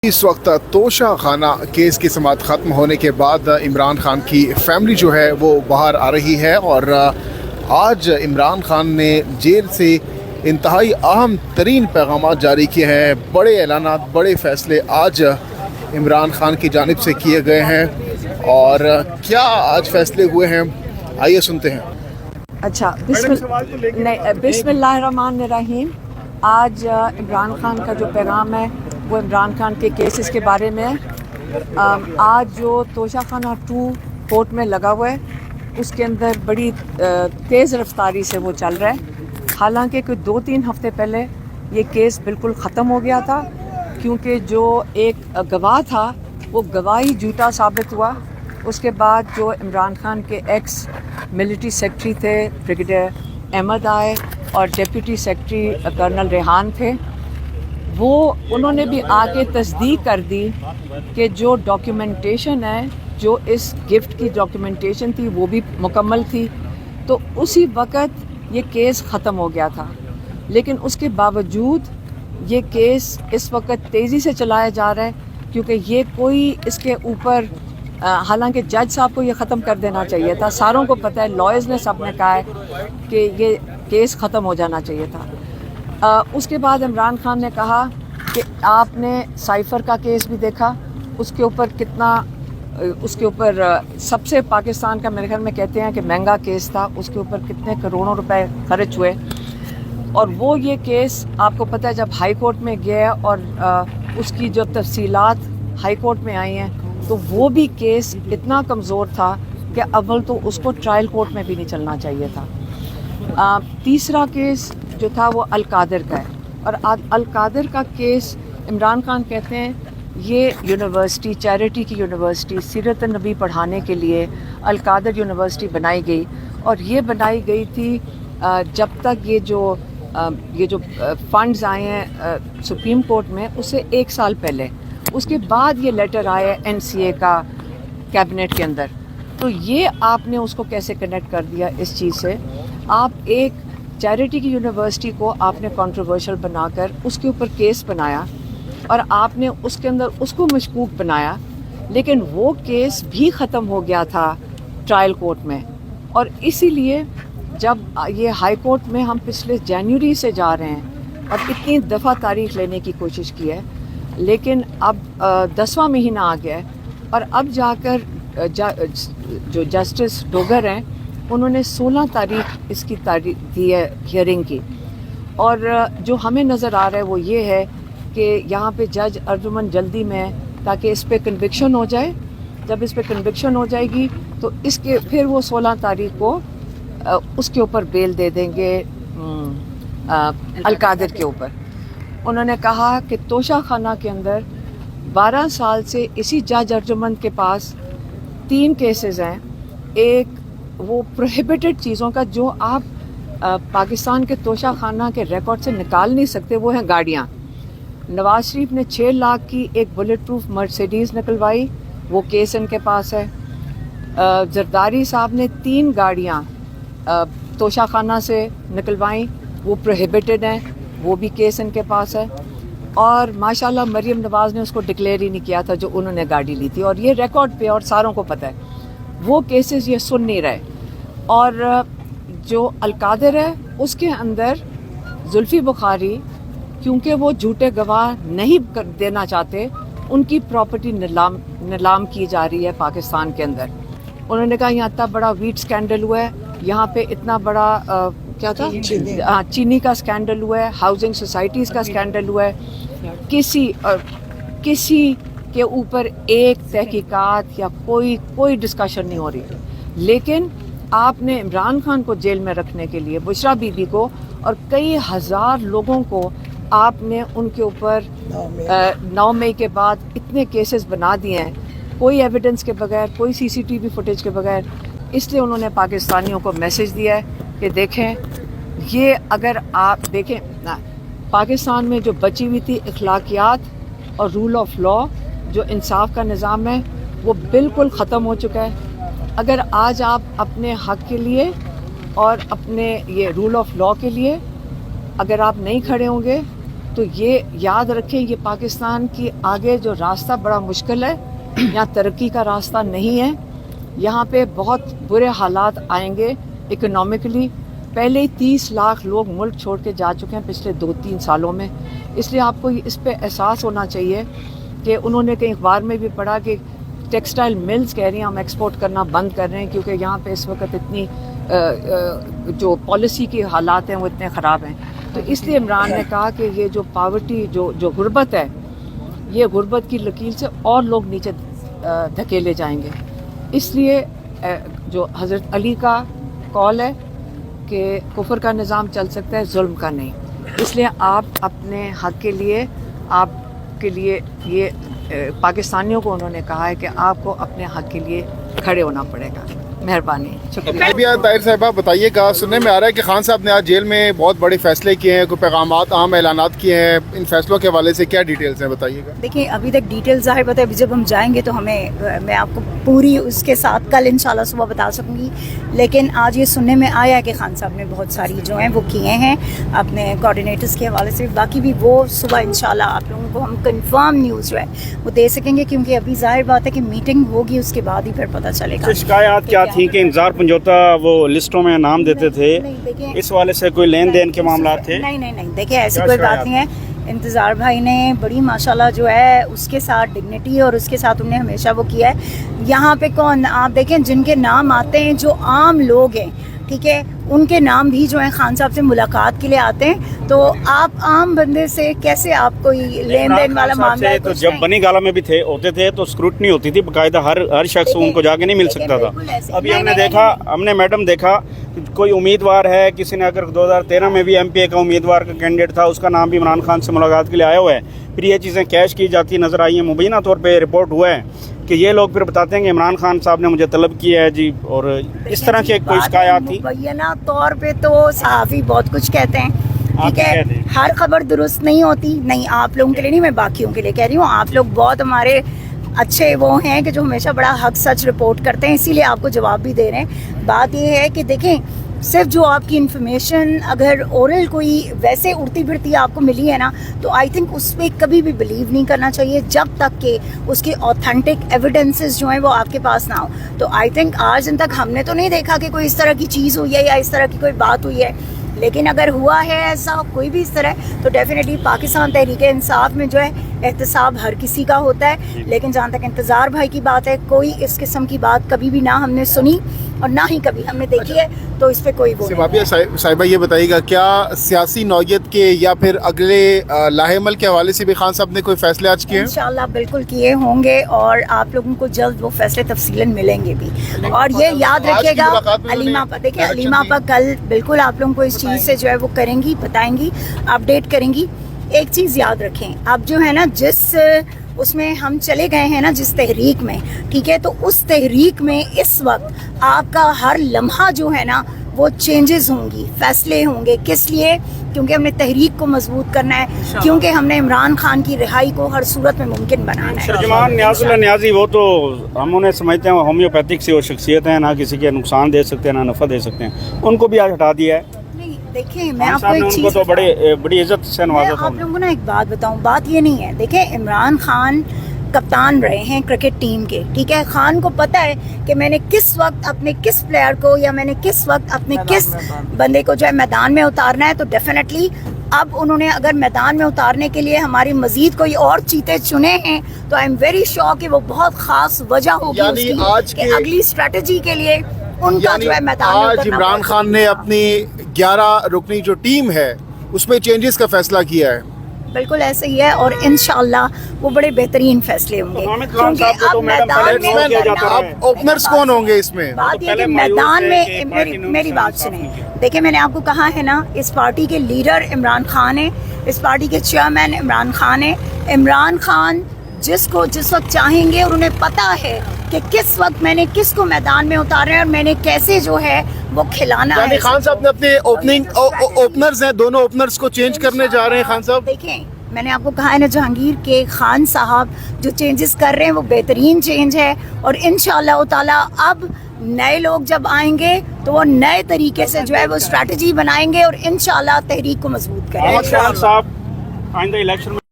اس وقت توشہ خانہ کیس کی سماعت ختم ہونے کے بعد عمران خان کی فیملی جو ہے وہ باہر آ رہی ہے، اور آج عمران خان نے جیل سے انتہائی اہم ترین پیغامات جاری کیے ہیں۔ بڑے اعلانات، بڑے فیصلے آج عمران خان کی جانب سے کیے گئے ہیں، اور کیا آج فیصلے ہوئے ہیں آئیے سنتے ہیں۔ اچھا، بسم اللہ الرحمن الرحیم۔ آج عمران خان کا جو پیغام ہے وہ عمران خان کے کیسز کے بارے میں ہے۔ آج جو توشہ خانہ 2 کورٹ میں لگا ہوا ہے اس کے اندر بڑی تیز رفتاری سے وہ چل رہا ہے، حالانکہ کوئی 2-3 ہفتے پہلے یہ کیس بالکل ختم ہو گیا تھا، کیونکہ جو ایک گواہ تھا وہ گواہی جھوٹا ثابت ہوا۔ اس کے بعد جو عمران خان کے ایکس ملٹری سیکرٹری تھے بریگیڈیئر احمد آئے اور ڈپٹی سیکرٹری کرنل ریحان تھے، انہوں نے بھی آ کے تصدیق کر دی کہ جو ڈاکیومنٹیشن ہے، جو اس گفٹ کی ڈاکیومنٹیشن تھی وہ بھی مکمل تھی، تو اسی وقت یہ کیس ختم ہو گیا تھا۔ لیکن اس کے باوجود یہ کیس اس وقت تیزی سے چلایا جا رہا ہے، کیونکہ یہ کوئی اس کے اوپر حالانکہ جج صاحب کو یہ ختم کر دینا چاہیے تھا، ساروں کو پتہ ہے، لائرز نے سب نے کہا ہے کہ یہ کیس ختم ہو جانا چاہیے تھا۔ اس کے بعد عمران خان نے کہا کہ آپ نے سائفر کا کیس بھی دیکھا، اس کے اوپر سب سے پاکستان کا میرے خیال میں کہتے ہیں کہ مہنگا کیس تھا، اس کے اوپر کتنے کروڑوں روپے خرچ ہوئے، اور وہ یہ کیس آپ کو پتہ ہے جب ہائی کورٹ میں گیا اور اس کی جو تفصیلات ہائی کورٹ میں آئی ہیں تو وہ بھی کیس اتنا کمزور تھا کہ اول تو اس کو ٹرائل کورٹ میں بھی نہیں چلنا چاہیے تھا۔ تیسرا کیس جو تھا وہ القادر کا ہے، اور القادر کا کیس عمران خان کہتے ہیں یہ یونیورسٹی، چیریٹی کی یونیورسٹی، سیرت النبی پڑھانے کے لیے القادر یونیورسٹی بنائی گئی، اور یہ بنائی گئی تھی جب تک یہ جو فنڈز آئے ہیں سپریم کورٹ میں اس سے 1 سال پہلے، اس کے بعد یہ لیٹر آیا NCA کا کیبنٹ کے اندر، تو یہ آپ نے اس کو کیسے کنیکٹ کر دیا اس چیز سے؟ آپ ایک چیریٹی کی یونیورسٹی کو آپ نے کنٹروورشل بنا کر اس کے اوپر کیس بنایا، اور آپ نے اس کے اندر اس کو مشکوک بنایا، لیکن وہ کیس بھی ختم ہو گیا تھا ٹرائل کورٹ میں، اور اسی لیے جب یہ ہائی کورٹ میں ہم پچھلے جنوری سے جا رہے ہیں اور کتنی دفعہ تاریخ لینے کی کوشش کی ہے، لیکن اب 10واں مہینہ آ گیا ہے، اور اب جا کر جو جسٹس ڈوگر ہیں انہوں نے 16 تاریخ اس کی تاریخ دی ہے ہیئرنگ کی، اور جو ہمیں نظر آ رہا ہے وہ یہ ہے کہ یہاں پہ جج ارجمن جلدی میں تاکہ اس پہ کنوکشن ہو جائے، جب اس پہ کنوکشن ہو جائے گی تو اس کے پھر وہ 16 تاریخ کو اس کے اوپر بیل دے دیں گے القادر کے اوپر۔ انہوں نے کہا کہ توشہ خانہ کے اندر 12 سال سے اسی جج ارجمن کے پاس 3 کیسز ہیں، ایک وہ پروہیبٹڈ چیزوں کا جو آپ پاکستان کے توشہ خانہ کے ریکارڈ سے نکال نہیں سکتے، وہ ہیں گاڑیاں۔ نواز شریف نے 6 لاکھ کی ایک بلٹ پروف مرسیڈیز نکلوائی، وہ کیس ان کے پاس ہے۔ زرداری صاحب نے 3 گاڑیاں توشہ خانہ سے نکلوائیں، وہ پروہیبٹڈ ہیں، وہ بھی کیس ان کے پاس ہے، اور ماشاءاللہ مریم نواز نے اس کو ڈکلیئر ہی نہیں کیا تھا جو انہوں نے گاڑی لی تھی، اور یہ ریکارڈ پہ اور ساروں کو پتہ ہے، وہ کیسز یہ سن نہیں رہے۔ اور جو القادر ہے اس کے اندر زلفی بخاری، کیونکہ وہ جھوٹے گواہ نہیں دینا چاہتے، ان کی پراپرٹی نیلام کی جا رہی ہے پاکستان کے اندر۔ انہوں نے کہا یہاں اتنا بڑا ویٹ سکینڈل ہوا ہے، یہاں پہ اتنا بڑا کیا تھا چینی کا سکینڈل ہوا ہے، ہاؤسنگ سوسائٹیز کا سکینڈل ہوا ہے، کسی کے اوپر ایک تحقیقات یا کوئی ڈسکشن نہیں ہو رہی، لیکن آپ نے عمران خان کو جیل میں رکھنے کے لیے، بشرا بی بی کو اور کئی ہزار لوگوں کو آپ نے ان کے اوپر 9 مئی کے بعد اتنے کیسز بنا دیے ہیں، کوئی ایویڈنس کے بغیر، کوئی CCTV فوٹیج کے بغیر۔ اس لیے انہوں نے پاکستانیوں کو میسج دیا ہے کہ دیکھیں، یہ اگر آپ دیکھیں پاکستان میں جو بچی ہوئی تھی اخلاقیات اور رول آف لا، جو انصاف کا نظام ہے، وہ بالکل ختم ہو چکا ہے۔ اگر آج آپ اپنے حق کے لیے اور اپنے یہ رول آف لا کے لیے اگر آپ نہیں کھڑے ہوں گے تو یہ یاد رکھیں، یہ پاکستان کی आगे जो रास्ता बड़ा मुश्किल है, यहाँ तरक्की का रास्ता नहीं है, यहाँ पे बहुत बुरे हालात आएंगे इकोनॉमिकली। पहले ही 30 लाख लोग मुल्क छोड़ के जा चुके हैं पिछले 2-3 सालों में, इसलिए आपको इस पे एहसास होना चाहिए कि उन्होंने कहीं अखबार में भी पढ़ा कि टेक्सटाइल मिल्स कह रही हैं हम एक्सपोर्ट करना बंद कर रहे हैं क्योंकि यहाँ पे इस वक्त इतनी जो पॉलिसी के हालात हैं वो इतने ख़राब हैं। तो इसलिए इमरान ने कहा कि ये जो पावर्टी जो गुर्बत है, ये गुर्बत की लकीर से और लोग नीचे धकेले जाएंगे। इसलिए जो हज़रत अली का कॉल है कि कुफर का निज़ाम चल सकता है, जुल्म का नहीं। इसलिए आप अपने हक़ के लिए, आपके लिए ये पाकिस्तानियों को उन्होंने कहा है कि आपको अपने हक़ के लिए खड़े होना पड़ेगा। मेहरबानी, शुक्रिया। ताहिर साहिबा बताइएगा, सुनने में आ रहा है कि खान साहब ने आज जेल में बहुत बड़े फैसले किए हैं, कोई पैगामात अहम ऐलानात किए हैं, इन फैसलों के हवाले से क्या डिटेल्स हैं, बताइएगा। देखिए अभी तक डिटेल्स ज़ाहिर बताए, अभी जब हम जाएंगे तो मैं आपको पूरी उसके साथ कल इंशाल्लाह सुबह बता सकूंगी। लेकिन आज ये सुनने में आया है कि खान साहब ने बहुत सारी जो हैं वो किए हैं अपने कोऑर्डिनेटर्स के हवाले से। बाकी भी वो सुबह इंशाल्लाह आप लोगों को हम कंफर्म न्यूज़ जो है वो दे सकेंगे, क्योंकि अभी ज़ाहिर बात है कि मीटिंग होगी, उसके बाद ही फिर पता चलेगा। शिकायत क्या थी कि इंतजार पंजोता वो लिस्टों में नाम देते थे, इस वाले से कोई लेन देन के मामला थे? नहीं, देखिए ऐसी कोई बात नहीं है। इंतज़ार भाई ने बड़ी माशाल्लाह जो है उसके साथ डिग्निटी और उसके साथ उन्हें हमेशा वो किया है। यहाँ पे कौन, आप देखें जिनके नाम आते हैं जो आम लोग हैं, ठीक है, उनके नाम भी जो है खान साहब से मुलाकात के लिए आते हैं। तो आप आम बंदे से कैसे आप कोई लेन देन वाला मामला है? तो जब बनी गाला में भी होते थे तो स्क्रूटनी होती थी बाकायदा, हर शख्स उनको जाके नहीं मिल सकता था। अभी हमने मैडम देखा कोई उम्मीदवार है, किसी ने अगर 2013 में भी MPA का उम्मीदवार का कैंडिडेट था, उसका नाम भी इमरान खान से मुलाकात के लिए आया हुआ है, फिर ये चीज़ें कैश की जाती नज़र आई हैं। मुबीना तौर पे रिपोर्ट हुआ है कि ये लोग फिर बताते हैं कि इमरान खान साहब ने मुझे तलब किया है जी, और इस तरह की कोई शिकायत थी। मुबैना तौर पे तो सहाफ़ी बहुत कुछ कहते हैं, ठीक है, हर खबर दुरुस्त नहीं होती। नहीं, आप लोगों के लिए नहीं, मैं बाकियों के लिए कह रही हूँ। आप लोग बहुत हमारे अच्छे वो हैं कि जो हमेशा बड़ा हक सच रिपोर्ट करते हैं, इसीलिए आपको जवाब भी दे रहे हैं। बात ये है कि देखें, सिर्फ जो आपकी इन्फॉर्मेशन अगर ओरल कोई वैसे उड़ती फिरती आपको मिली है ना, तो आई थिंक उस पर कभी भी बिलीव नहीं करना चाहिए जब तक कि उसके ऑथेंटिक एविडेंसेस जो हैं वो आपके पास ना हो। तो आई थिंक आज दिन तक हमने तो नहीं देखा कि कोई इस तरह की चीज़ हुई है या इस तरह की कोई बात हुई है, लेकिन अगर हुआ है ऐसा कोई भी इस तरह, तो डेफिनेटली पाकिस्तान तहरीक-ए-इंसाफ में जो है एहतसाब हर किसी का होता है। लेकिन जहाँ तक इंतज़ार भाई की बात है, कोई इस किस्म की बात कभी भी ना हमने सुनी और ना ही कभी हमने देखी है, तो इस पे कोई वो नहीं। साहिबा ये बताइएगा, क्या सियासी नौयत के या फिर अगले लाहेमल के हवाले से भी खान साहब ने कोई फैसले आज किए हैं? इंशाल्लाह बिल्कुल किए होंगे और आप लोगों को जल्द वो फैसले तफसीलन मिलेंगे भी। और ये याद रखिएगा, अलीमा पर देखिए, अलीमा पर कल बिल्कुल आप लोगों को इस चीज़ से जो है वो करेंगी, बताएंगी, अपडेट करेंगी। एक चीज़ याद रखें, अब जो है ना जिस उसमें हम चले गए हैं ना, जिस तहरीक में, ठीक है, तो उस तहरीक में इस वक्त आपका हर लम्हा जो है ना वो चेंजेस होंगी, फैसले होंगे। किस लिए? क्योंकि हमने तहरीक को मजबूत करना है, क्योंकि हमने इमरान खान की रिहाई को हर सूरत में मुमकिन बनाना है। तर्जुमान नियाज़ुल्लाह नियाज़ी, वो तो हम उन्हें समझते हैं होम्योपैथिक से वो शख्सियत है, ना किसी के नुकसान दे सकते हैं ना नफ़ा दे सकते हैं, उनको भी आज हटा दिया है। देखिए मैं आपको एक चीज़, तो बड़ी इज्जत से नवाजा था। आप लोगों को ना एक बात बताऊं, बात ये नहीं है, देखिए इमरान खान कप्तान रहे हैं क्रिकेट टीम के, ठीक है, खान को पता है कि मैंने किस वक्त अपने किस प्लेयर को या मैंने किस वक्त अपने किस बंदे को जो है मैदान में उतारना है। तो डेफिनेटली अब उन्होंने अगर मैदान में उतारने के लिए हमारी मजीद कोई और चीते चुने हैं, तो आई एम वेरी श्योर कि वो बहुत खास वजह होगी उसकी कि अगली स्ट्रेटजी के लिए उनका जो है मैदान में आज इमरान खान ने अपनी 11 रुकनी जो टीम है उसमें चेंजेस का फैसला किया है। बिल्कुल ऐसे ही है और इंशाल्लाह वो बड़े बेहतरीन फैसले होंगे, क्योंकि अब मैदान में अब ओपनर्स कौन होंगे इसमें? बात ये कि मैदान में मेरी बात सुने, देखिए मैंने आपको कहा है ना, इस पार्टी के लीडर इमरान खान है, इस पार्टी के चेयरमैन इमरान खान है। इमरान खान जिसको जिस वक्त चाहेंगे और उन्हें पता है कि किस वक्त मैंने किसको मैदान में उतारना है और मैंने कैसे जो है वो खिलाना है। खान साहब ने अपने ओपनर्स हैं, दोनों ओपनर्स को चेंज करने जा रहे हैं खान साहब। देखें मैंने आपको कहा है ना, जहांगीर के खान साहब जो चेंजेस कर रहे हैं वो बेहतरीन चेंज है और इंशाअल्लाह ताला अब नए लोग जब आएंगे तो वो नए तरीके से जो है वो स्ट्रैटेजी बनाएंगे और इंशाअल्लाह तहरीक को मजबूत करेंगे। साहब आइंदा इलेक्शन